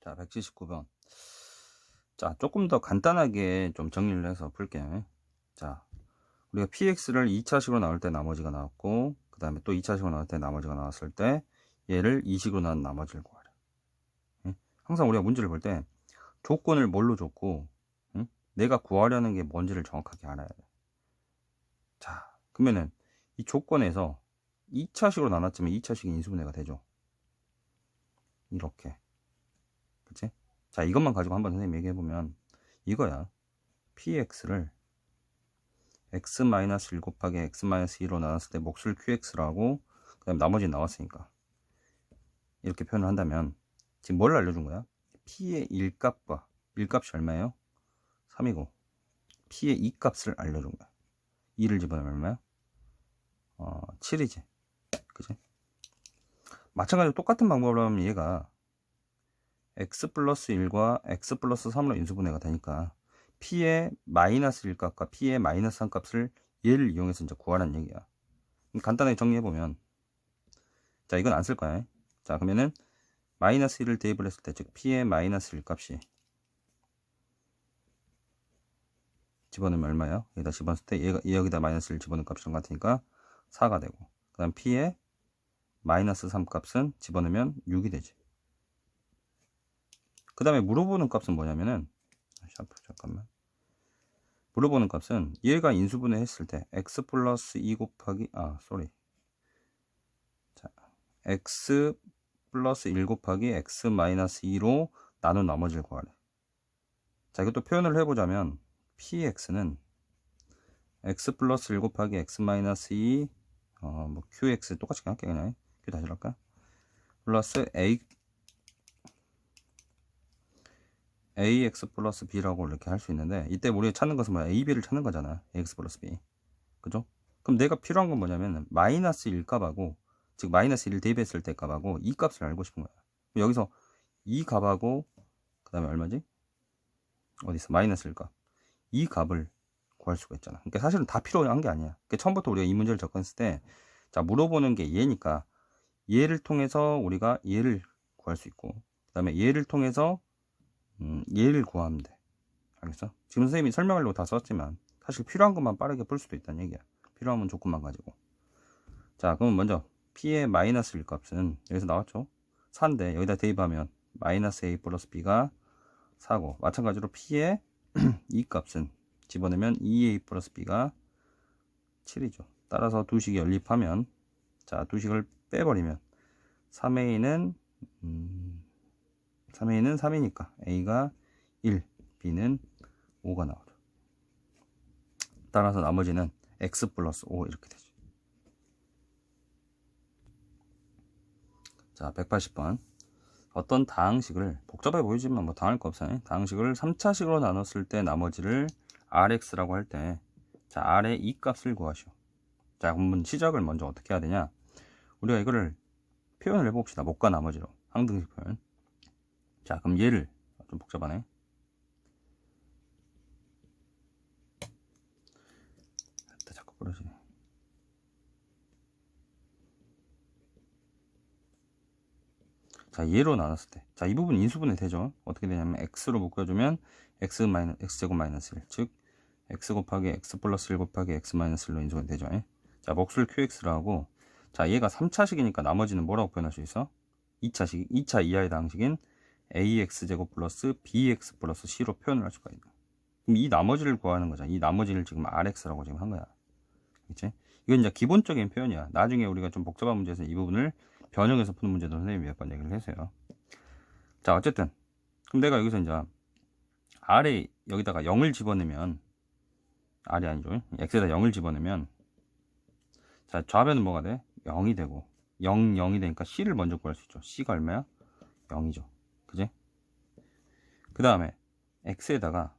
자, 179번. 자, 조금 더 간단하게 좀 정리를 해서 풀게요. 자, 우리가 px를 2차식으로 나올 때 나머지가 나왔고, 그 다음에 또 2차식으로 나올 때 나머지가 나왔을 때 얘를 2식으로 나온 나머지를 구하래. 항상 우리가 문제를 볼 때 조건을 뭘로 줬고, 내가 구하려는 게 뭔지를 정확하게 알아야 돼. 자, 그러면은 이 조건에서 2차식으로 나눴지만 2차식이 인수분해가 되죠. 이렇게. 그치? 자, 이것만 가지고 한번 선생님 얘기해보면 이거야. px를 x-1 곱하기 x-2로 나눴을 때 몫을 qx라고, 그 다음에 나머지는 나왔으니까 이렇게 표현을 한다면 지금 뭘 알려준 거야? p의 1값과 1값이 얼마예요? 3이고 p의 2값을 알려준 거야. 2를 집어넣으면 얼마야? 7이지. 그치? 마찬가지로 똑같은 방법으로 하면 얘가 x 플러스 1과 x 플러스 3으로 인수분해가 되니까 p의 마이너스 1값과 p의 마이너스 3값을 얘를 이용해서 이제 구하라는 얘기야. 간단하게 정리해보면, 자, 이건 안 쓸 거야. 자, 그러면은 마이너스 1을 대입을 했을 때, 즉 p의 마이너스 1값이 집어넣으면 얼마예요? 여기다 집어넣을 때 얘가 여기다 마이너스 1 집어넣은 값이랑 같으니까 4가 되고, 그 다음 p의 마이너스 3 값은 집어넣으면 6이 되지. 그 다음에 물어보는 값은 뭐냐면은, 잠깐만. 물어보는 값은 얘가 인수분해 했을 때 x 플러스 2 곱하기 자, x 플러스 1 곱하기 x 마이너스 2로 나눈 나머지를 구하래. 자, 이것도 표현을 해보자면 px는 x 플러스 1 곱하기 x 마이너스 2 qx 똑같이 그냥 할게. 그냥 q 다시 할까? 플러스 ax 플러스 b라고 이렇게 할 수 있는데, 이때 우리가 찾는 것은 뭐야? a, b를 찾는 거잖아. ax 플러스 b. 그죠? 그럼 내가 필요한 건 뭐냐면 마이너스 1 값하고, 즉 마이너스 1을 대입했을 때 값하고 이 값을 알고 싶은 거야. 여기서 이 값하고 그 다음에 얼마지? 어디 있어? 마이너스 1 값. 이 값을 구할 수가 있잖아. 그러니까 사실은 다 필요한 게 아니야. 그러니까 처음부터 우리가 이 문제를 접근했을 때, 자, 물어보는 게 얘니까 얘를 통해서 우리가 얘를 구할 수 있고, 그 다음에 얘를 통해서 얘를 구하면 돼. 알겠어? 지금 선생님이 설명하려고 다 썼지만 사실 필요한 것만 빠르게 풀 수도 있다는 얘기야. 필요하면 조건만 가지고. 자, 그럼 먼저 p의 마이너스 1 값은 여기서 나왔죠? 4인데 여기다 대입하면 마이너스 a 플러스 b가 4고, 마찬가지로 p의 2 값은 집어넣으면 2a 플러스 b가 7이죠. 따라서 두 식이 연립하면, 자, 두 식을 빼버리면 3a는 3이니까 a가 1, b는 5가 나오죠. 따라서 나머지는 x 플러스 5 이렇게 되죠. 자, 180번. 어떤 다항식을, 복잡해 보이지만 뭐 당할 거 없어요. 다항식을 3차식으로 나눴을 때 나머지를 rx라고 할 때, 자, r의 이 값을 구하시오. 자, 그러면 시작을 먼저 어떻게 해야 되냐? 우리가 이거를 표현을 해봅시다. 목과 나머지로. 항등식 표현. 자, 그럼 얘를, 좀 복잡하네. 자꾸 부러지네. 자, 얘로 나눴을 때, 자, 이 부분 인수분해 되죠. 어떻게 되냐면 x로 묶어주면 x제곱 마이너스 1, 즉 x 곱하기 x 플러스 1 곱하기 x 마이너스 1로 인수분해 되죠. 자, 몫을 qx로 하고, 자, 얘가 3차식이니까 나머지는 뭐라고 표현할 수 있어? 2차식, 2차 이하의 다항식인 ax제곱 플러스 bx 플러스 c로 표현을 할 수가 있다. 그럼 이 나머지를 구하는 거잖아. 이 나머지를 지금 rx라고 지금 한 거야. 그치? 이건 이제 기본적인 표현이야. 나중에 우리가 좀 복잡한 문제에서 이 부분을 변형해서 푸는 문제도 선생님이 몇 번 얘기를 했어요. 자, 어쨌든 그럼 내가 여기서 이제 r에 여기다가 0을 집어넣으면, r이 아니죠, x에다 0을 집어넣으면, 자, 좌변은 뭐가 돼? 0이 되고, 0이 되니까 c를 먼저 구할 수 있죠. c가 얼마야? 0이죠. 그지? 그 다음에 x에다가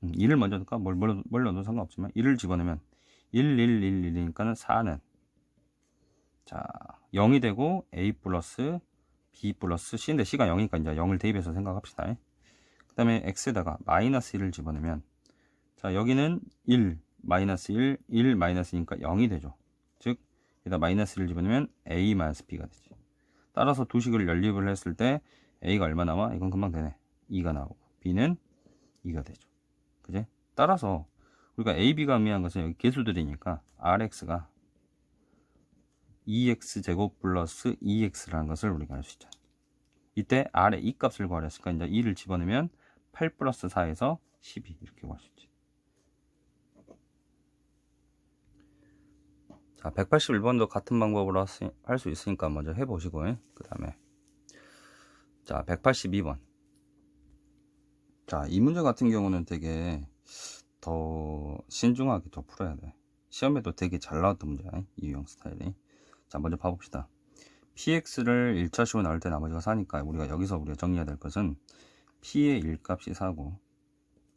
1을 먼저 넣을까? 뭘 넣어도 상관없지만 1을 집어넣으면 1, 1, 1, 1이니까는 4는, 자, 0이 되고 a 플러스 b 플러스 c인데 c가 0이니까 이제 0을 대입해서 생각합시다. 그 다음에 x에다가 마이너스 1을 집어넣으면, 자, 여기는 1, 마이너스 1, 1 마이너스니까 0이 되죠. 즉 여기다 마이너스 1을 집어넣으면 a 마이너스 b가 되지. 따라서 두 식을 연립을 했을 때 A가 얼마 나와? 이건 금방 되네. 2가 나오고 B는 2가 되죠. 그지? 따라서 우리가 A, B가 의미한 것은 여기 개수들이니까 RX가 2X제곱 플러스 2X라는 것을 우리가 알 수 있잖아. 이때 R의 이 값을 구하랬으니까 이제 2를 집어넣으면 8 플러스 4에서 12 이렇게 구할 수 있지. 자, 181번도 같은 방법으로 할 수 있으니까 먼저 해보시고, 그 다음에 자, 182번. 자, 이 문제 같은 경우는 되게 더 신중하게 더 풀어야 돼. 시험에도 되게 잘 나왔던 문제야, 이 유형 스타일이. 자, 먼저 봐봅시다. px를 1차식으로 나올 때 나머지가 4니까 우리가 정리해야 될 것은 p의 1값이 4고,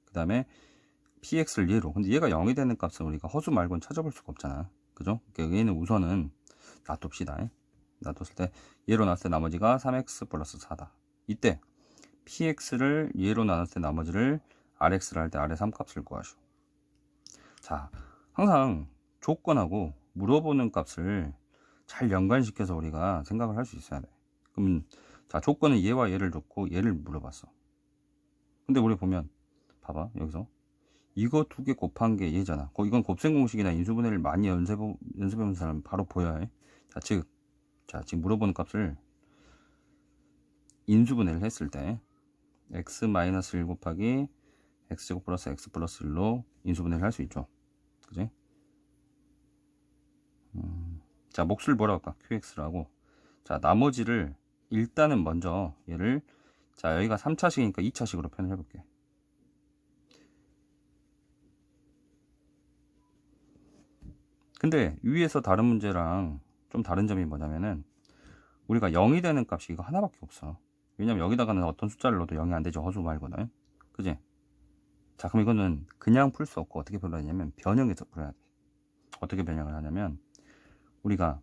그 다음에 px를 얘로, 근데 얘가 0이 되는 값은 우리가 허수 말고는 찾아볼 수가 없잖아. 그죠? 그러니까 얘는 우선은 놔둡시다. 놔뒀을 때 얘로 나눴을 때 나머지가 3x 플러스 4다. 이때 px를 얘로 나눴을 때 나머지를 rx를 할 때 r의 3값을 구하시오. 자, 항상 조건하고 물어보는 값을 잘 연관시켜서 우리가 생각을 할 수 있어야 돼. 그럼 자, 조건은 얘와 얘를 줬고 얘를 물어봤어. 근데 우리 보면 봐봐, 여기서 이거 두 개 곱한 게 얘잖아. 이건 곱셈 공식이나 인수분해를 많이 연습해본 사람은 바로 보여야 해. 자, 지금 물어보는 값을 인수분해를 했을 때 x-1 곱하기 x제곱 플러스 x 플러스 1로 인수분해를 할 수 있죠. 그지? 자, 몫을 뭐라고 할까? qx라고. 자, 나머지를 일단은 먼저 얘를, 자, 여기가 3차식이니까 2차식으로 표현을 해볼게. 근데 위에서 다른 문제랑 좀 다른 점이 뭐냐면은 우리가 0이 되는 값이 이거 하나밖에 없어. 왜냐면 여기다가는 어떤 숫자를 넣어도 0이 안 되죠. 허수 말고는. 그지? 자, 그럼 이거는 그냥 풀 수 없고 어떻게 풀어야냐면 변형해서 풀어야 돼. 어떻게 변형을 하냐면 우리가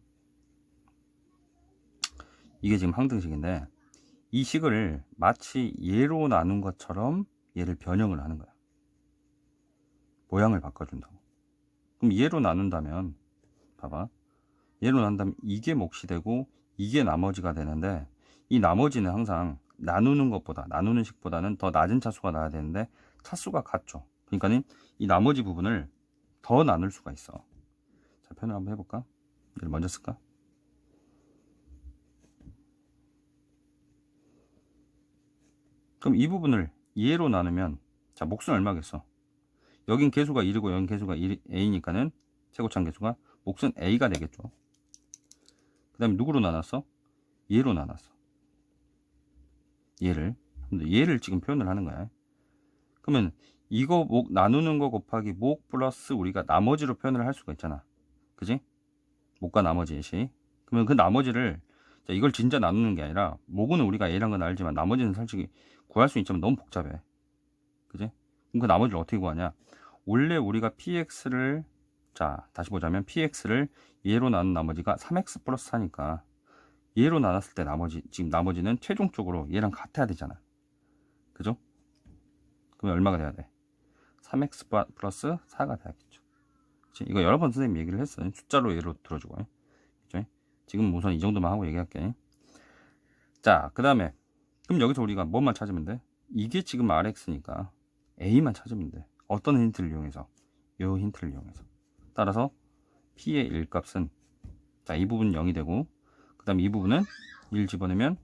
이게 지금 항등식인데 이 식을 마치 얘로 나눈 것처럼 얘를 변형을 하는 거야. 모양을 바꿔준다고. 그럼 얘로 나눈다면 봐봐, 얘로 나눈다면 이게 몫이 되고 이게 나머지가 되는데 이 나머지는 항상 나누는 식보다는 더 낮은 차수가 나야 되는데 차수가 같죠. 그러니까 이 나머지 부분을 더 나눌 수가 있어. 자, 표현을 한번 해볼까? 얘를 먼저 쓸까? 그럼 이 부분을 얘로 나누면, 자, 몫은 얼마겠어? 여긴 개수가 1이고 여긴 개수가 a니까는 최고차항 개수가 몫은 a가 되겠죠. 그 다음에 누구로 나눴어? 얘로 나눴어. 얘를 지금 표현을 하는 거야. 그러면 이거 나누는 거 곱하기 목 플러스 우리가 나머지로 표현을 할 수가 있잖아. 그지? 목과 나머지 시. 그러면 그 나머지를, 자, 이걸 진짜 나누는 게 아니라 목은 우리가 a란 건 알지만 나머지는 솔직히 구할 수 있지만 너무 복잡해. 그지? 그럼 그 나머지를 어떻게 구하냐? 원래 우리가 px를, 자, 다시 보자면 px를 얘로 나눈 나머지가 3x 플러스 4니까 얘로 나눴을 때 지금 나머지는 최종적으로 얘랑 같아야 되잖아. 그죠? 그러면 얼마가 돼야 돼? 3x 플러스 4가 돼야겠죠. 그치? 이거 여러 번 선생님 얘기를 했어요. 숫자로 예로 들어주고. 그치? 지금 우선 이 정도만 하고 얘기할게. 자, 그 다음에 그럼 여기서 우리가 뭐만 찾으면 돼? 이게 지금 rx니까 a만 찾으면 돼. 어떤 힌트를 이용해서? 요 힌트를 이용해서. 따라서 p의 1값은, 자, 이 부분은 0이 되고 그 다음에 이 부분은 1 집어넣으면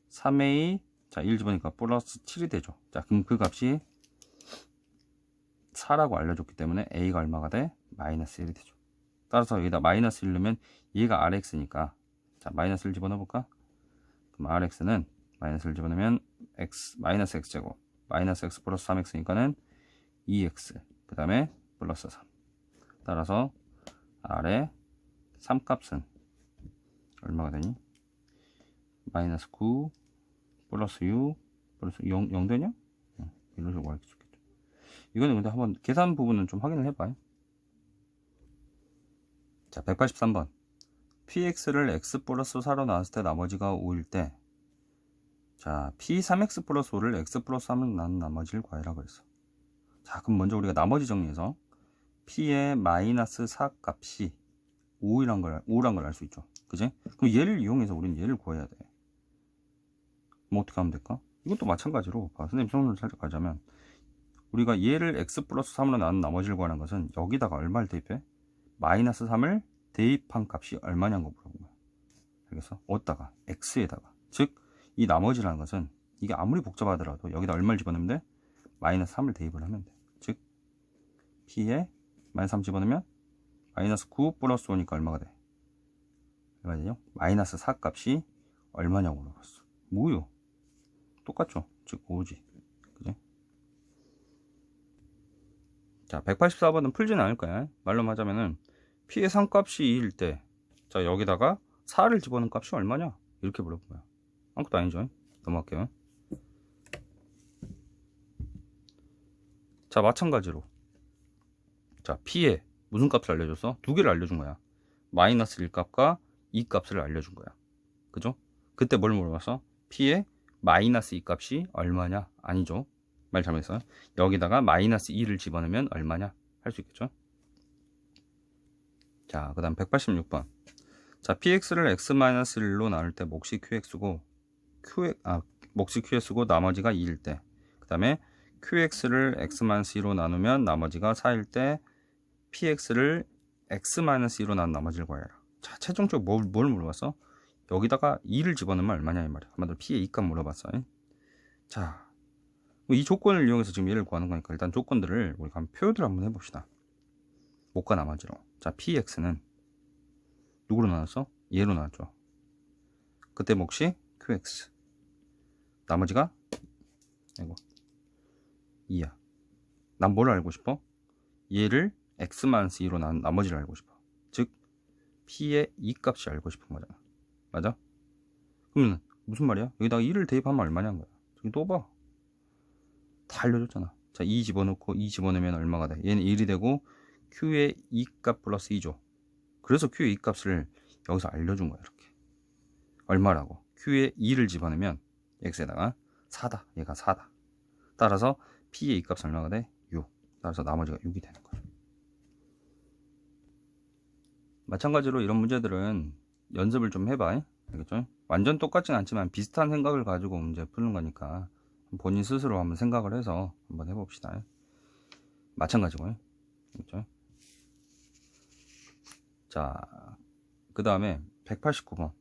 3a, 자, 1 집어넣으니까 플러스 7이 되죠. 자, 그럼 그 값이 4라고 알려줬기 때문에 a가 얼마가 돼? 마이너스 1이 되죠. 따라서 여기다 마이너스 1 넣으면 얘가 rx니까, 자, 마이너스 1 집어넣어볼까? 그럼 rx는 마이너스 1 집어넣으면 마이너스 x제곱 마이너스 x 플러스 3x니까는 2x, 그 다음에 플러스 3. 따라서 r의 3값은 얼마가 되니? 마이너스 9 플러스 6 플러스 0 되냐? 이런 식으로 알수 있겠죠. 이거는 근데 한번 계산 부분은 좀 확인을 해봐요. 자, 183번. px를 x 플러스 4로 나눴을 때 나머지가 5일 때, 자, p3x 플러스 5를 x 플러스 3로 나눈 나머지를 구하라고 했어. 자, 그럼 먼저 우리가 나머지 정리해서 p의 마이너스 4 값이 5란 걸 알 수 있죠. 그지? 그럼 얘를 이용해서 우리는 얘를 구해야 돼. 뭐 어떻게 하면 될까? 이것도 마찬가지로 선생님 손을 살짝 가자면 우리가 얘를 x 플러스 3으로 나눈 나머지를 구하는 것은 여기다가 얼마를 대입해? 마이너스 3을 대입한 값이 얼마냐는 거 물어본 거야. 알겠어? 어디다가? x에다가. 즉 이 나머지라는 것은 이게 아무리 복잡하더라도 여기다 얼마를 집어넣으면 돼? 마이너스 3을 대입을 하면 돼. 즉 p에 마이너스 3 집어넣으면 마이너스 9 플러스 5니까 얼마가 돼? 얼마 되죠? 마이너스 4 값이 얼마냐고 물어봤어. 뭐요? 똑같죠? 즉 5지. 그지? 자, 184번은 풀지는 않을 거야. 말로 하자면은 p의 3값이 2일 때, 자 여기다가 4를 집어넣은 값이 얼마냐? 이렇게 물어본 거야. 아무것도 아니죠. 넘어갈게요. 자, 마찬가지로 자 p의 무슨 값을 알려줬어? 두 개를 알려준 거야. 마이너스 1값과 2값을 알려준 거야. 그죠? 그때 뭘 물어봤어? p의 마이너스 2값이 얼마냐? 아니죠. 말 잘못했어요. 여기다가 마이너스 2를 집어넣으면 얼마냐? 할 수 있겠죠? 자, 그 다음 186번. 자, px를 x-1로 나눌 때 몫이 qx고 몫이 qx고 나머지가 2일 때, 그 다음에 qx를 x-2로 나누면 나머지가 4일 때 px를 x-2로 나눈 나머지를 구해라. 자, 최종적으로 뭘 물어봤어? 여기다가 2를 집어넣으면 얼마냐 이 말이야. 한마디로 p의 2값 물어봤어. 자, 이 조건을 이용해서 지금 얘를 구하는 거니까 일단 조건들을 우리가 표현을 한번 해봅시다. 몫과 나머지로. 자, px는 누구로 나눴어? 얘로 나눴죠. 그때 몫이 qx, 나머지가 이거 2야. 난 뭘 알고 싶어? 얘를 x-2로 나눈 나머지를 알고 싶어. 즉 p의 2값이 알고 싶은 거잖아. 맞아? 그러면 무슨 말이야? 여기다가 2를 대입하면 얼마냐는 거야. 저기 또 봐. 다 알려줬잖아. 자, 2 집어넣고 2 집어넣으면 얼마가 돼? 얘는 1이 되고 q의 2값 플러스 2죠. 그래서 q의 2값을 여기서 알려준 거야. 이렇게 얼마라고? q의 2를 집어넣으면 x에다가 4다. 얘가 4다. 따라서 p의 2값 얼마가 돼? 6. 따라서 나머지가 6이 되는 거야. 마찬가지로 이런 문제들은 연습을 좀 해봐. 알겠죠? 완전 똑같진 않지만 비슷한 생각을 가지고 문제 푸는 거니까 본인 스스로 한번 생각을 해서 한번 해봅시다. 마찬가지고요. 알겠죠? 자, 그 다음에 189번.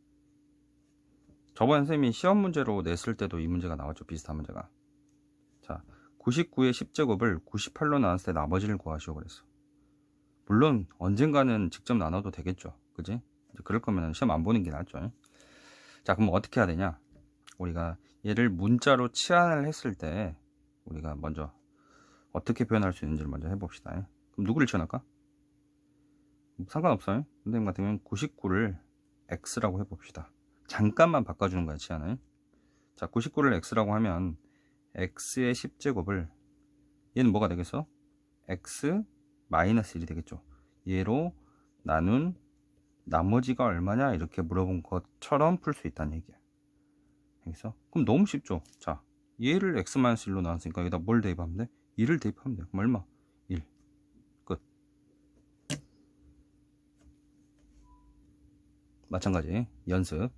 저번 선생님이 시험 문제로 냈을 때도 이 문제가 나왔죠. 비슷한 문제가. 자, 99의 10제곱을 98로 나눴을 때 나머지를 구하시오 그랬어. 물론 언젠가는 직접 나눠도 되겠죠. 그지? 그럴 거면 시험 안 보는 게 낫죠. 자, 그럼 어떻게 해야 되냐? 우리가 얘를 문자로 치환을 했을 때 우리가 먼저 어떻게 표현할 수 있는지를 먼저 해봅시다. 그럼 누구를 치환할까? 상관없어요. 선생님 같은 경우는 99를 x라고 해봅시다. 잠깐만 바꿔주는 거야, 치환을. 자, 99를 x라고 하면 x의 10제곱을 얘는 뭐가 되겠어? x 마이너스 1이 되겠죠. 얘로 나눈 나머지가 얼마냐 이렇게 물어본 것처럼 풀 수 있다는 얘기야. 알겠어? 그럼 너무 쉽죠. 자, 얘를 x-1로 나눴으니까 여기다 뭘 대입하면 돼? 1을 대입하면 돼. 그럼 얼마? 1. 끝. 마찬가지 연습.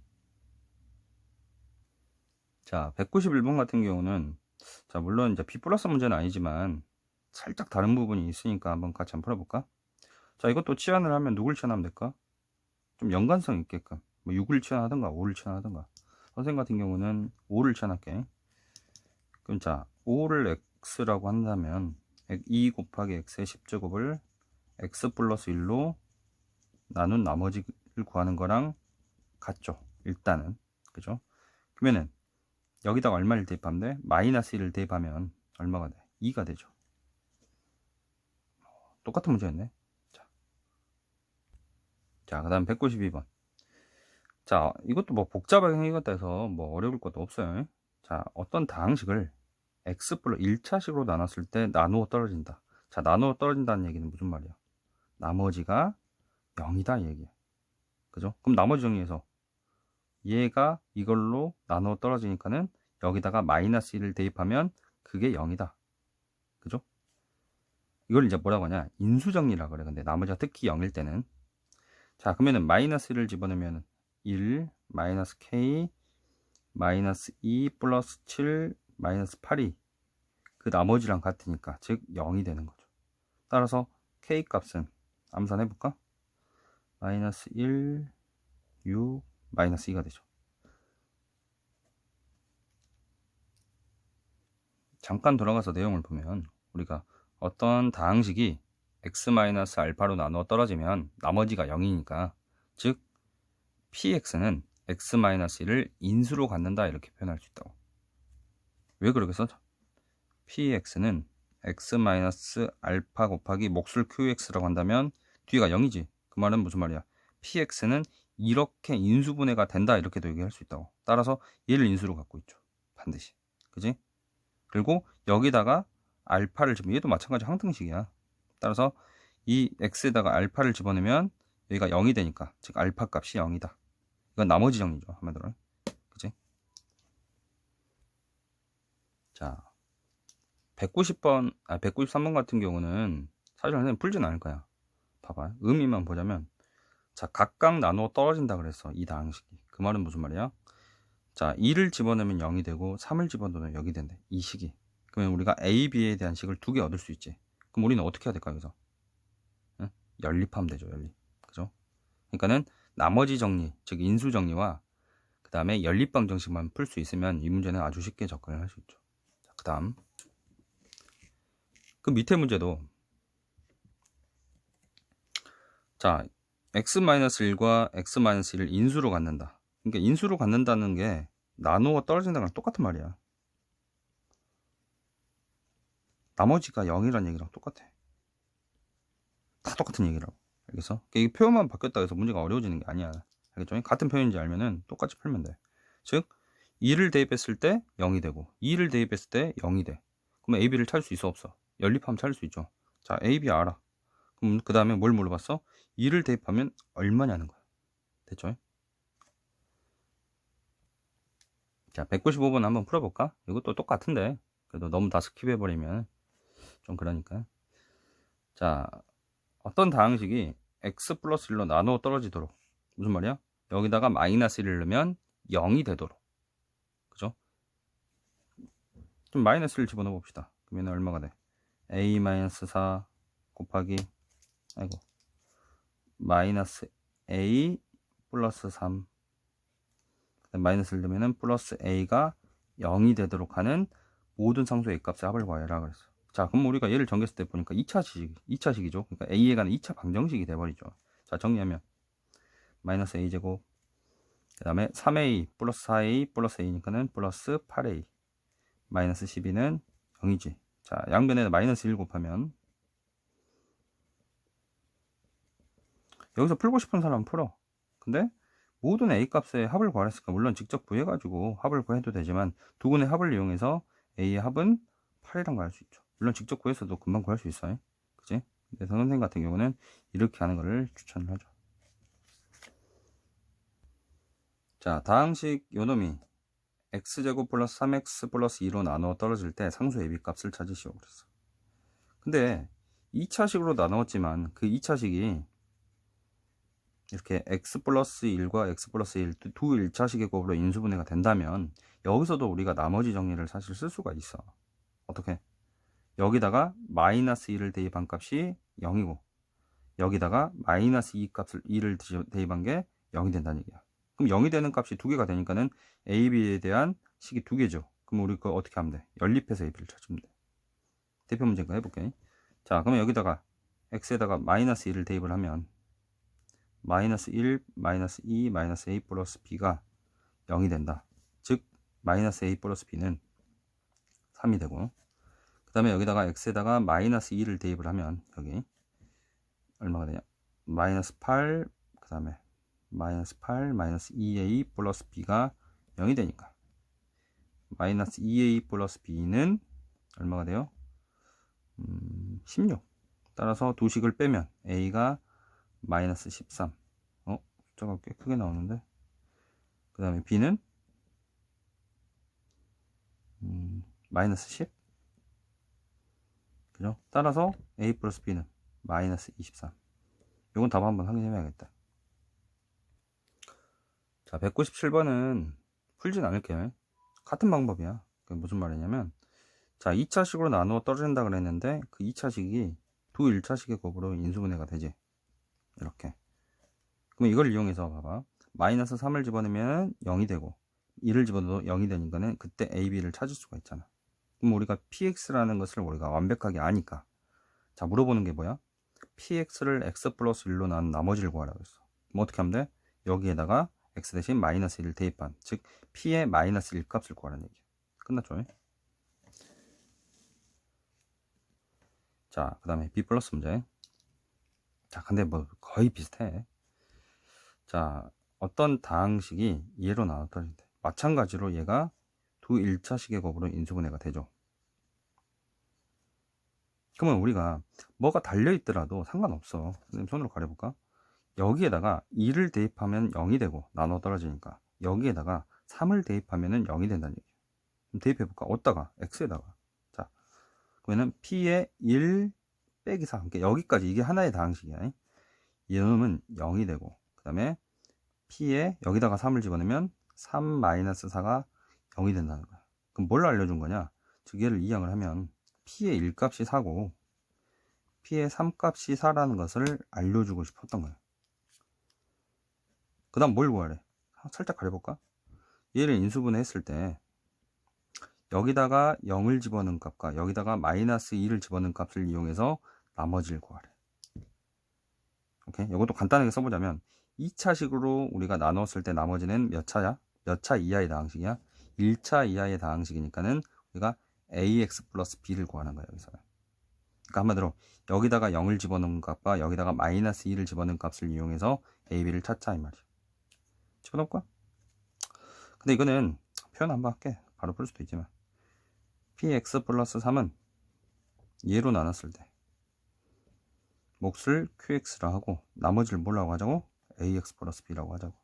자, 191번 같은 경우는 자, 물론 이제 B 플러스 문제는 아니지만 살짝 다른 부분이 있으니까 한번 같이 한번 풀어볼까? 자, 이것도 치환을 하면 누굴 치환하면 될까? 좀 연관성 있게끔 뭐 6을 치환하든가 5를 치환하든가. 선생님 같은 경우는 5를 치환할게. 그럼 자, 5를 x라고 한다면 2 곱하기 x의 10제곱을 x 플러스 1로 나눈 나머지를 구하는 거랑 같죠. 일단은. 그죠? 그러면은 여기다가 얼마를 대입하면 돼? 마이너스 1을 대입하면 얼마가 돼? 2가 되죠. 똑같은 문제였네. 자, 그 다음 192번. 자, 이것도 뭐 복잡하게 생겼다 해서 뭐 어려울 것도 없어요. 자, 어떤 다항식을 x 플러스 1차식으로 나눴을 때 나누어 떨어진다. 자, 나누어 떨어진다는 얘기는 무슨 말이야? 나머지가 0이다 이 얘기야. 그죠? 그럼 나머지 정리해서 얘가 이걸로 나누어 떨어지니까는 여기다가 마이너스 1을 대입하면 그게 0이다. 그죠? 이걸 이제 뭐라고 하냐? 인수정리라 그래. 근데 나머지가 특히 0일 때는. 자, 그러면은 마이너스 1을 집어넣으면 1 마이너스 k 마이너스 2 플러스 7 마이너스 8이 그 나머지랑 같으니까 즉 0이 되는 거죠. 따라서 k 값은 암산해 볼까? 마이너스 1 6 마이너스 2가 되죠. 잠깐 돌아가서 내용을 보면 우리가 어떤 다항식이 x-알파로 나누어 떨어지면 나머지가 0이니까 즉 px는 x-1을 인수로 갖는다 이렇게 표현할 수 있다고. 왜 그러겠어? px는 x-알파 곱하기 목술 qx라고 한다면 뒤가 0이지. 그 말은 무슨 말이야? px는 이렇게 인수분해가 된다 이렇게도 얘기할 수 있다고. 따라서 얘를 인수로 갖고 있죠. 반드시. 그지? 그리고 여기다가 알파를 집으면 얘도 마찬가지 항등식이야. 따라서 이 x에다가 알파를 집어넣으면 여기가 0이 되니까 즉 알파 값이 0이다. 이건 나머지 정리죠. 한마디로. 그치? 자, 190번, 193번 같은 경우는 사실 선생님 풀진 않을 거야. 봐봐. 의미만 보자면 자, 각각 나누어 떨어진다 그랬어. 이 다항식이. 그 말은 무슨 말이야? 자, 2를 집어넣으면 0이 되고 3을 집어넣으면 0이 된대. 이 식이. 그러면 우리가 A, B에 대한 식을 두 개 얻을 수 있지. 그럼 우리는 어떻게 해야 될까 여기서? 응? 연립하면 되죠. 연립. 그죠? 그러니까는 나머지 정리, 즉 인수 정리와 그 다음에 연립 방정식만 풀 수 있으면 이 문제는 아주 쉽게 접근을 할 수 있죠. 자, 그 다음 그 밑에 문제도 자 x-1과 x-1을 인수로 갖는다. 그러니까 인수로 갖는다는 게 나누어 떨어진다는 거랑 똑같은 말이야. 나머지가 0이라는 얘기랑 똑같아. 다 똑같은 얘기라고. 알겠어? 이 표현만 바뀌었다 해서 문제가 어려워지는 게 아니야. 알겠죠? 같은 표현인지 알면은 똑같이 풀면 돼. 즉 2를 대입했을 때 0이 되고 2를 대입했을 때 0이 돼. 그럼 AB를 찾을 수 있어 없어? 연립하면 찾을 수 있죠. 자, AB 알아. 그럼 그 다음에 뭘 물어봤어? 2를 대입하면 얼마냐는 거야. 됐죠? 자, 195번 한번 풀어볼까? 이것도 똑같은데 그래도 너무 다 스킵해버리면 좀 그러니까. 자, 어떤 다항식이 x 플러스 1로 나누어 떨어지도록, 무슨 말이야? 여기다가 마이너스 1을 넣으면 0이 되도록, 그죠? 좀 마이너스 1을 집어넣어 봅시다. 그러면 얼마가 돼? a-4 곱하기 마이너스 a 플러스 3 마이너스를 넣으면 플러스 a가 0이 되도록 하는 모든 상수의 A값의 합을 구하라 그랬어. 자, 그럼 우리가 얘를 정리했을 때 보니까 2차식이죠. 그러니까 A에 관한 2차 방정식이 돼버리죠. 자, 정리하면 마이너스 A제곱 그 다음에 3A 플러스 4A 플러스 A니까는 플러스 8A 마이너스 12는 0이지. 자, 양변에 마이너스 1 곱하면 여기서 풀고 싶은 사람은 풀어. 근데 모든 A값의 합을 구하랬으니까 물론 직접 구해가지고 합을 구해도 되지만 두 군의 합을 이용해서 A의 합은 8이란 걸 알 수 있죠. 물론 직접 구해서도 금방 구할 수 있어요. 그치? 그래서 선생님 같은 경우는 이렇게 하는 거를 추천을 하죠. 자, 다항식 요놈이 x제곱 플러스 3x 플러스 2로 나누어 떨어질 때 상수 AB 값을 찾으시오 그랬어. 근데 2차식으로 나누었지만 그 2차식이 이렇게 x 플러스 1과 x 플러스 1 두 1차식의 곱으로 인수분해가 된다면 여기서도 우리가 나머지 정리를 사실 쓸 수가 있어. 어떻게? 여기다가 마이너스 2를 대입한 값이 0이고 여기다가 마이너스 2를 대입한 게 0이 된다는 얘기야. 그럼 0이 되는 값이 두 개가 되니까는 A, B에 대한 식이 두 개죠. 그럼 우리 거 어떻게 하면 돼? 연립해서 A, B를 찾으면 돼. 대표 문제가 해볼게. 자, 그러면 여기다가 x에다가 마이너스 2를 대입을 하면 마이너스 1, 마이너스 2, 마이너스 A 플러스 B가 0이 된다. 즉 마이너스 A 플러스 B는 3이 되고 그 다음에 여기다가 x에다가 마이너스 2를 대입을 하면 여기 얼마가 되냐? 마이너스 8, 그 다음에 마이너스 8, 마이너스 2a 플러스 b가 0이 되니까 마이너스 2a 플러스 b는 얼마가 돼요? 16. 따라서 두 식을 빼면 a가 마이너스 13. 숫자가 꽤 크게 나오는데 그 다음에 b는 마이너스 10. 그죠? 따라서 a 플러스 b는 마이너스 23. 이건 답 한번 확인해 봐야겠다. 자, 197번은 풀진 않을게. 같은 방법이야. 그게 무슨 말이냐면, 자, 2차식으로 나누어 떨어진다 그랬는데, 그 2차식이 두 1차식의 곱으로 인수분해가 되지. 이렇게. 그럼 이걸 이용해서 봐봐. 마이너스 3을 집어넣으면 0이 되고, 2를 집어넣어도 0이 되니까는 그때 A, B를 찾을 수가 있잖아. 그럼 우리가 PX라는 것을 우리가 완벽하게 아니까. 자, 물어보는 게 뭐야? PX를 X 플러스 1로 난 나머지를 구하라고 했어. 그럼 어떻게 하면 돼? 여기에다가 X 대신 마이너스 1을 대입한, 즉 P의 마이너스 1 값을 구하라는 얘기야. 끝났죠? 자, 그 다음에 B 플러스 문제. 자, 근데 뭐 거의 비슷해. 자, 어떤 다항식이 얘로 나눠떨어진대. 마찬가지로 얘가 두 1차식의 곱으로 인수분해가 되죠. 그러면 우리가 뭐가 달려있더라도 상관없어. 선생님 손으로 가려볼까? 여기에다가 2를 대입하면 0이 되고 나눠 떨어지니까 여기에다가 3을 대입하면 0이 된다는 얘기예요. 그럼 대입해볼까? 어디다가? x에다가. 자, 그러면 p의 1 빼기 4. 그러니까 여기까지 이게 하나의 다항식이야. 이놈은 0이 되고 그 다음에 p에 여기다가 3을 집어넣으면 3-4가 0이 된다는 거야. 그럼 뭘 알려준 거냐? 즉 얘를 이항을 하면 p의 1값이 4고 p의 3값이 4라는 것을 알려주고 싶었던 거야. 그 다음 뭘 구하래? 살짝 가려볼까? 얘를 인수분해 했을 때 여기다가 0을 집어넣은 값과 여기다가 마이너스 2를 집어넣은 값을 이용해서 나머지를 구하래. 오케이? 이것도 간단하게 써보자면 2차식으로 우리가 나눴을 때 나머지는 몇 차야? 몇 차 이하의 다항식이야? 1차 이하의 다항식이니까는 우리가 ax 플러스 b를 구하는 거야. 여기서. 그러니까 한마디로 여기다가 0을 집어넣은 값과 여기다가 마이너스 2를 집어넣은 값을 이용해서 a, b를 찾자 이 말이야. 집어넣을까? 근데 이거는 표현 한번 할게. 바로 풀 수도 있지만 px 플러스 3은 얘로 나눴을 때 몫을 qx라 하고 나머지를 뭐라고 하자고? ax 플러스 b라고 하자고.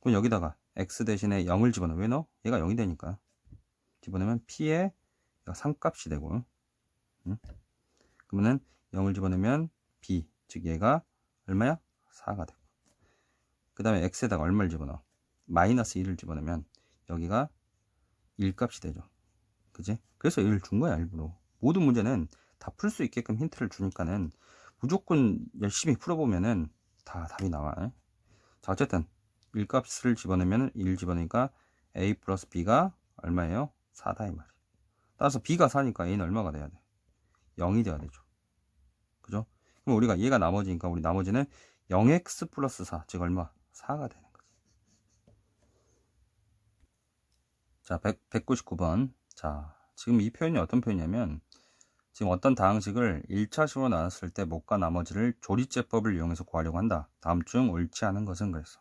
그럼 여기다가 x 대신에 0을 집어넣어. 왜 넣어? 얘가 0이 되니까 집어넣으면 p의 3값이 되고 응? 그러면은 0을 집어넣으면 b, 즉 얘가 얼마야? 4가 되고 그 다음에 x에다가 얼마를 집어넣어? 마이너스 1을 집어넣으면 여기가 1값이 되죠. 그지? 그래서 1을 준 거야. 일부러 모든 문제는 다 풀 수 있게끔 힌트를 주니까는 무조건 열심히 풀어보면은 다 답이 나와. 자, 어쨌든 1값을 집어넣으면 1 집어넣으니까 a 플러스 b가 얼마예요? 4다 이 말이에요. 따라서 b가 4니까 a는 얼마가 돼야 돼? 0이 돼야 되죠. 그죠? 그럼 우리가 얘가 나머지니까 우리 나머지는 0x 플러스 4, 즉 얼마? 4가 되는 거지. 자, 199번. 자, 지금 이 표현이 어떤 표현이냐면 지금 어떤 다항식을 1차식으로 나눴을 때 몫과 나머지를 조리제법을 이용해서 구하려고 한다. 다음 중 옳지 않은 것은 그랬어.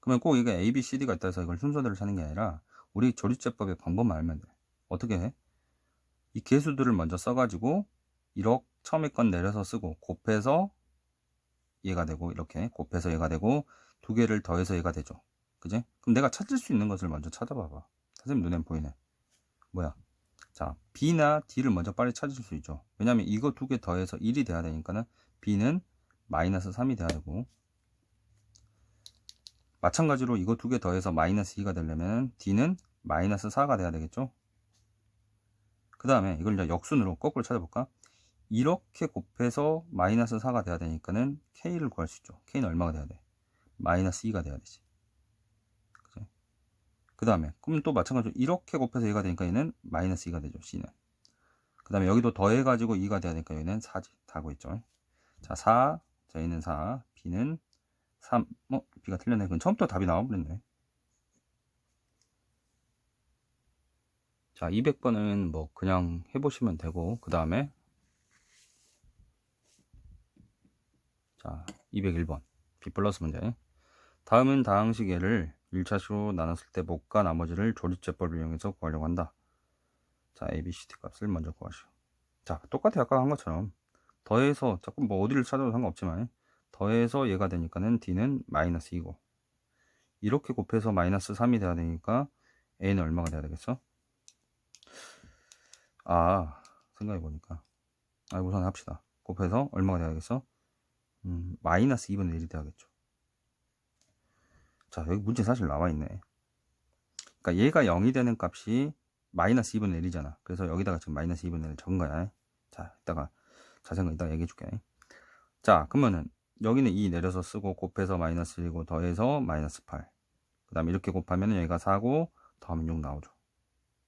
그러면 꼭 이게 A, B, C, D가 있다 해서 이걸 순서대로 찾는 게 아니라 우리 조리제법의 방법만 알면 돼. 어떻게 해? 이 계수들을 먼저 써가지고 1억 처음에 건 내려서 쓰고 곱해서 얘가 되고 이렇게 곱해서 얘가 되고 두 개를 더해서 얘가 되죠. 그지? 그럼 내가 찾을 수 있는 것을 먼저 찾아봐봐. 선생님 눈엔 보이네. 뭐야? 자, B나 D를 먼저 빨리 찾을 수 있죠. 왜냐면 이거 두 개 더해서 1이 돼야 되니까는 B는 마이너스 3이 돼야 되고 마찬가지로 이거 두 개 더해서 마이너스 2가 되려면 D는 마이너스 4가 돼야 되겠죠. 그 다음에 이걸 이제 역순으로 거꾸로 찾아볼까? 이렇게 곱해서 마이너스 4가 돼야 되니까는 K를 구할 수 있죠. K는 얼마가 돼야 돼? 마이너스 2가 돼야 되지. 그 다음에 그럼 또 마찬가지로 이렇게 곱해서 2가 되니까 얘는 마이너스 2가 되죠. C는. 그 다음에 여기도 더해가지고 2가 돼야 되니까 얘는 4지. 다고 있죠. 자, 4. 자, 얘는 4. B는 3. B가 틀렸네. 그럼 처음부터 답이 나와버렸네. 자, 200번은 뭐 그냥 해보시면 되고 그 다음에 자, 201번 B 플러스 문제. 다음은 다항식 예를 1차식으로 나눴을 때 몫과 나머지를 조리제법을 이용해서 구하려고 한다. 자, A, B, C, D 값을 먼저 구하시오. 자, 똑같아 아까 한 것처럼 더해서 자꾸 뭐 어디를 찾아도 상관없지만 더해서 얘가 되니까는 D는 마이너스 2고 이렇게 곱해서 마이너스 3이 돼야 되니까 A는 얼마가 돼야 되겠어? 아, 생각해보니까 우선 합시다. 곱해서 얼마가 돼야겠어? 마이너스 2분의 1이 돼야겠죠. 자, 여기 문제 사실 나와있네. 그러니까 얘가 0이 되는 값이 마이너스 2분의 1이잖아. 그래서 여기다가 지금 마이너스 2분의 1을 적은 거야. 자, 이따가 자세한 거 이따가 얘기해 줄게. 자, 그러면은 여기는 2 내려서 쓰고 곱해서 마이너스 1이고 더해서 마이너스 8. 그 다음에 이렇게 곱하면 여기가 4고 더하면 6 나오죠.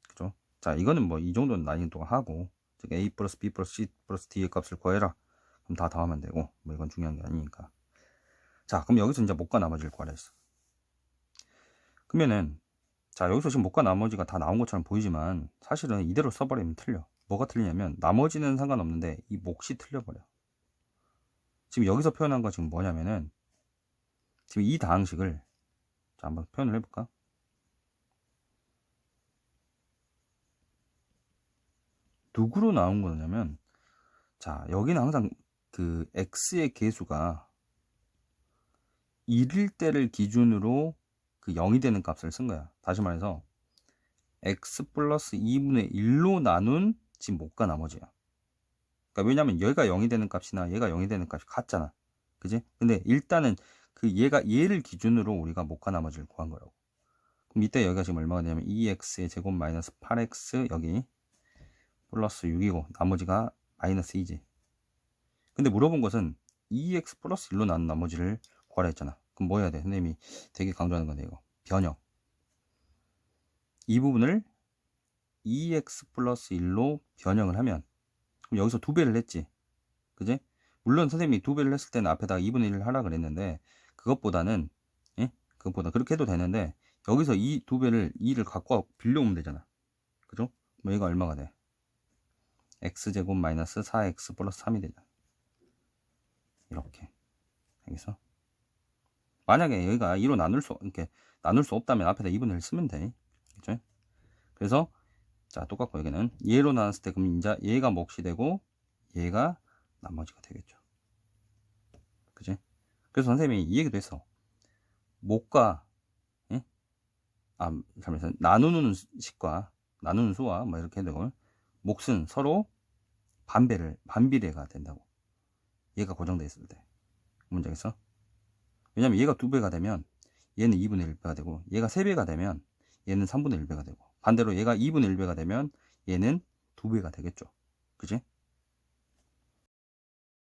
그죠? 자, 이거는 뭐 이 정도는 난이도가 하고, 즉 a 플러스 b 플러스 c 플러스 d의 값을 구해라. 그럼 다 더하면 되고, 뭐 이건 중요한 게 아니니까. 자, 그럼 여기서 이제 못과 나머지를 구하라 했어. 그러면은 자, 여기서 지금 못과 나머지가 다 나온 것처럼 보이지만 사실은 이대로 써버리면 틀려. 뭐가 틀리냐면 나머지는 상관없는데 이 몫이 틀려버려. 지금 여기서 표현한 거 지금 뭐냐면은 지금 이 다항식을 자, 한번 표현을 해볼까? 누구로 나온 거냐면, 자, 여기는 항상 그 x의 계수가 1일 때를 기준으로 그 0이 되는 값을 쓴 거야. 다시 말해서 x 플러스 2분의 1로 나눈 지금 못과 나머지야. 그러니까 왜냐면 얘가 0이 되는 값이나 얘가 0이 되는 값이 같잖아. 그지? 근데 일단은 그 얘를 기준으로 우리가 못과 나머지를 구한 거라고. 그럼 이때 여기가 지금 얼마가 되냐면 2x의 제곱 마이너스 8x 여기 플러스 6이고 나머지가 마이너스 2지. 근데 물어본 것은 2x 플러스 1로 나눈 나머지를 구하라 했잖아. 그럼 뭐 해야 돼? 선생님이 되게 강조하는 건데 이거 변형. 이 부분을 2x 플러스 1로 변형을 하면 그럼 여기서 2배를 했지. 그지? 물론 선생님이 2배를 했을 때는 앞에다가 2분의 1을 하라 그랬는데 그것보다는 그것보다 그렇게 해도 되는데 여기서 이 2배를 2를 갖고 와서 빌려오면 되잖아. 그죠? 뭐 얘가 얼마가 돼? x제곱 마이너스 4x 플러스 3이 되잖아. 이렇게. 알겠어? 만약에 여기가 2로 나눌 수 없다면 앞에다 2분의 1 쓰면 돼. 그죠? 그래서 자, 똑같고 여기는 얘로 나눴을 때 그럼 이제 얘가 몫이 되고 얘가 나머지가 되겠죠. 그지? 그래서 선생님이 이 얘기도 했어. 몫과 잠시만요. 나누는 식과 나누는 수와 뭐 이렇게 되고 몫은 서로 반비례가 된다고. 얘가 고정돼 있을 때. 문제 알겠어? 왜냐면 얘가 2배가 되면 얘는 2분의 1배가 되고 얘가 3배가 되면 얘는 3분의 1배가 되고 반대로 얘가 2분의 1배가 되면 얘는 2배가 되겠죠. 그지?